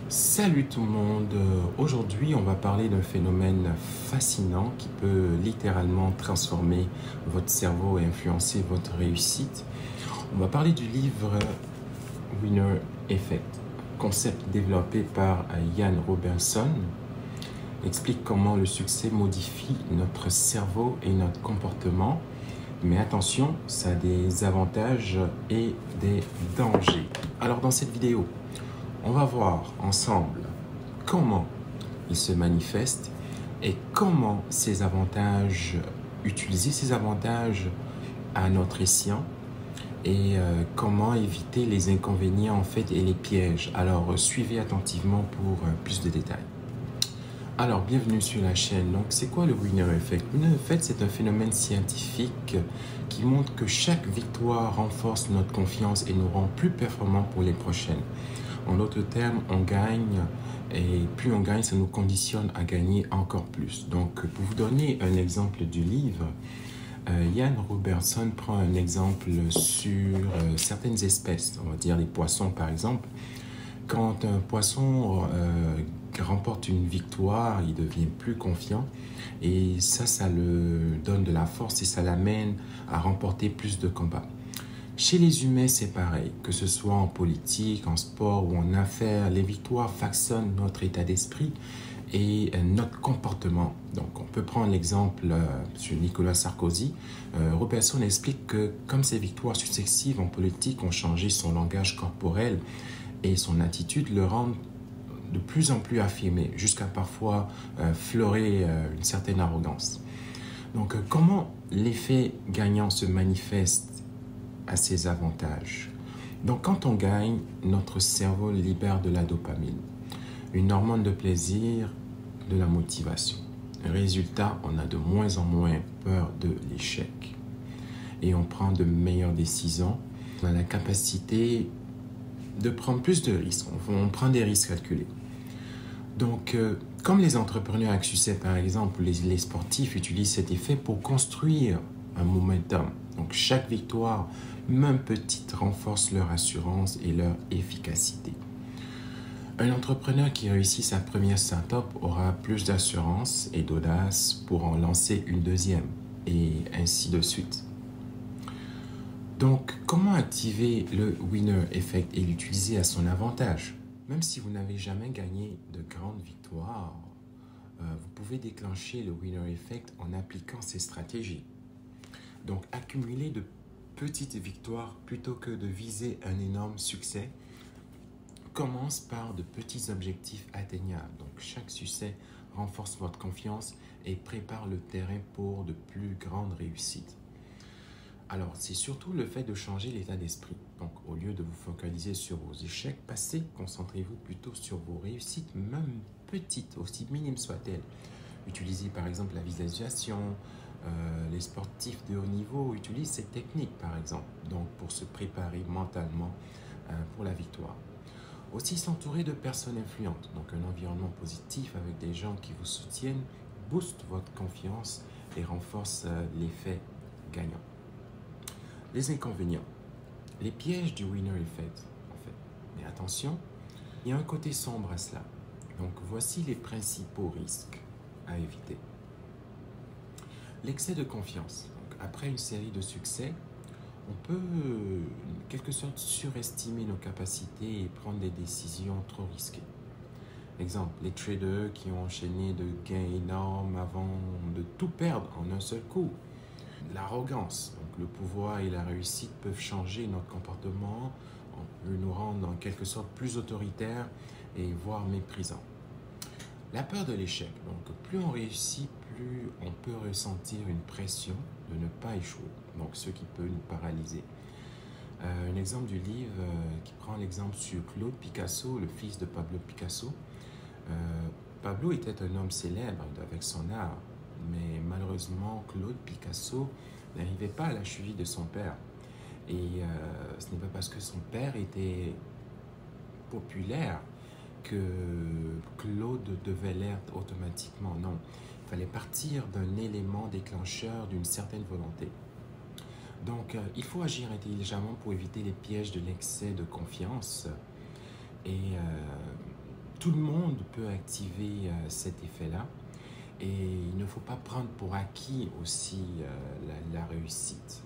Salut tout le monde. Aujourd'hui, on va parler d'un phénomène fascinant qui peut littéralement transformer votre cerveau et influencer votre réussite. On va parler du livre Winner Effect, concept développé par Ian Robertson. Explique comment le succès modifie notre cerveau et notre comportement. Mais attention, ça a des avantages et des dangers. Alors dans cette vidéo, on va voir ensemble comment il se manifeste et comment utiliser ces avantages à notre escient et comment éviter les inconvénients en fait et les pièges. Alors suivez attentivement pour plus de détails. Alors bienvenue sur la chaîne. Donc c'est quoi le Winner Effect? Le Winner Effect, c'est un phénomène scientifique qui montre que chaque victoire renforce notre confiance et nous rend plus performants pour les prochaines. En d'autres termes, on gagne et plus on gagne, ça nous conditionne à gagner encore plus. Donc, pour vous donner un exemple du livre, Ian Robertson prend un exemple sur certaines espèces, on va dire les poissons par exemple. Quand un poisson remporte une victoire, il devient plus confiant et ça le donne de la force et ça l'amène à remporter plus de combats. Chez les humains, c'est pareil, que ce soit en politique, en sport ou en affaires, les victoires façonnent notre état d'esprit et notre comportement. Donc, on peut prendre l'exemple sur Nicolas Sarkozy. Robertson explique que comme ces victoires successives en politique ont changé son langage corporel et son attitude, le rendent de plus en plus affirmé, jusqu'à parfois fleurer une certaine arrogance. Donc, comment l'effet gagnant se manifeste à ses avantages? Donc, quand on gagne, notre cerveau libère de la dopamine, une hormone de plaisir, de la motivation. Résultat, on a de moins en moins peur de l'échec et on prend de meilleures décisions. On a la capacité de prendre plus de risques, on prend des risques calculés. Donc, comme les entrepreneurs avec succès, par exemple, les sportifs utilisent cet effet pour construire un momentum. Donc, chaque victoire, même petite, renforce leur assurance et leur efficacité. Un entrepreneur qui réussit sa première startup aura plus d'assurance et d'audace pour en lancer une deuxième, et ainsi de suite. Donc, comment activer le Winner Effect et l'utiliser à son avantage? Même si vous n'avez jamais gagné de grandes victoires, vous pouvez déclencher le Winner Effect en appliquant ces stratégies. Donc, accumuler de petites victoires plutôt que de viser un énorme succès. Commence par de petits objectifs atteignables. Donc, chaque succès renforce votre confiance et prépare le terrain pour de plus grandes réussites. Alors, c'est surtout le fait de changer l'état d'esprit. Donc, au lieu de vous focaliser sur vos échecs passés, concentrez-vous plutôt sur vos réussites, même petites, aussi minimes soient-elles. Utilisez par exemple la visualisation. Les sportifs de haut niveau utilisent cette technique, par exemple, donc pour se préparer mentalement pour la victoire. Aussi, s'entourer de personnes influentes, donc un environnement positif avec des gens qui vous soutiennent, booste votre confiance et renforce l'effet gagnant. Les inconvénients, les pièges du Winner Effect, en fait. Mais attention, il y a un côté sombre à cela. Donc, voici les principaux risques à éviter. L'excès de confiance. Donc, après une série de succès, on peut, en quelque sorte, surestimer nos capacités et prendre des décisions trop risquées. Exemple, les traders qui ont enchaîné de gains énormes avant de tout perdre en un seul coup. L'arrogance, donc le pouvoir et la réussite peuvent changer notre comportement, on peut nous rendre en quelque sorte plus autoritaires et voire méprisants. La peur de l'échec, donc plus on réussit, plus on peut ressentir une pression de ne pas échouer, donc ce qui peut nous paralyser. Un exemple du livre qui prend l'exemple sur Claude Picasso, le fils de Pablo Picasso. Pablo était un homme célèbre avec son art, mais malheureusement Claude Picasso n'arrivait pas à la cheville de son père. Et ce n'est pas parce que son père était populaire que Claude devait l'être automatiquement. Non, il fallait partir d'un élément déclencheur d'une certaine volonté. Donc, il faut agir intelligemment pour éviter les pièges de l'excès de confiance et Tout le monde peut activer cet effet-là et il ne faut pas prendre pour acquis aussi la réussite,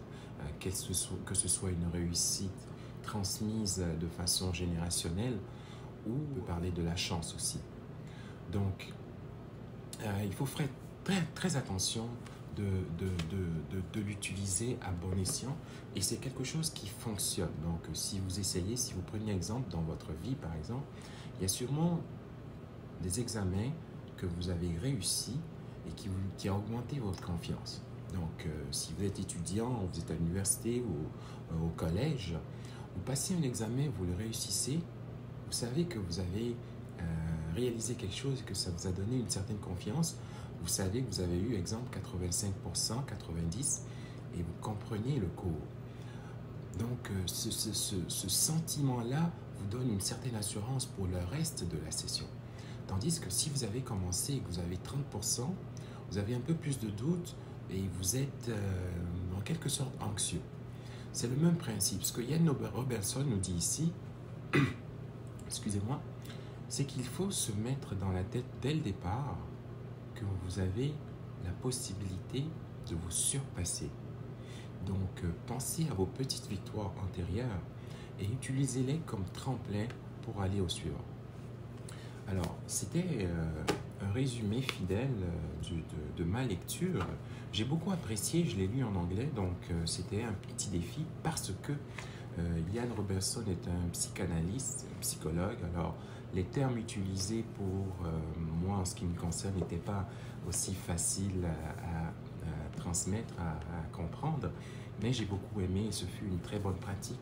que ce soit une réussite transmise de façon générationnelle ou on peut parler de la chance aussi. Donc, il faut faire très attention de l'utiliser à bon escient et c'est quelque chose qui fonctionne. Donc, si vous essayez, si vous prenez exemple dans votre vie par exemple, il y a sûrement des examens que vous avez réussi et qui a augmenté votre confiance. Donc, si vous êtes étudiant, vous êtes à l'université ou au collège, vous passez un examen, vous le réussissez, vous savez que vous avez réalisé quelque chose et que ça vous a donné une certaine confiance. Vous savez que vous avez eu, exemple, 85%, 90% et vous comprenez le cours. Donc, ce sentiment-là vous donne une certaine assurance pour le reste de la session. Tandis que si vous avez commencé et que vous avez 30%, vous avez un peu plus de doutes et vous êtes en quelque sorte anxieux. C'est le même principe. Ce que Ian Robertson nous dit ici, excusez-moi, c'est qu'il faut se mettre dans la tête dès le départ que vous avez la possibilité de vous surpasser. Donc, pensez à vos petites victoires antérieures et utilisez-les comme tremplin pour aller au suivant. Alors, c'était un résumé fidèle de ma lecture. J'ai beaucoup apprécié, je l'ai lu en anglais, donc c'était un petit défi parce que Ian Robertson est un psychanalyste, un psychologue. Alors, les termes utilisés pour moi, en ce qui me concerne, n'étaient pas aussi faciles à transmettre, à comprendre, mais j'ai beaucoup aimé et ce fut une très bonne pratique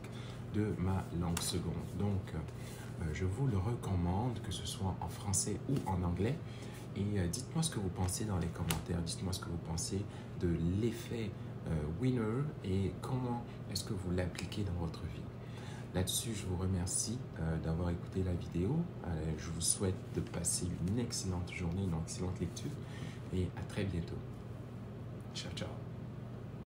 de ma langue seconde. Donc, je vous le recommande, que ce soit en français ou en anglais. Et dites-moi ce que vous pensez dans les commentaires. Dites-moi ce que vous pensez de l'effet winner et comment est-ce que vous l'appliquez dans votre vie. Là-dessus, je vous remercie d'avoir écouté la vidéo. Je vous souhaite de passer une excellente journée, une excellente lecture et à très bientôt. Ciao, ciao.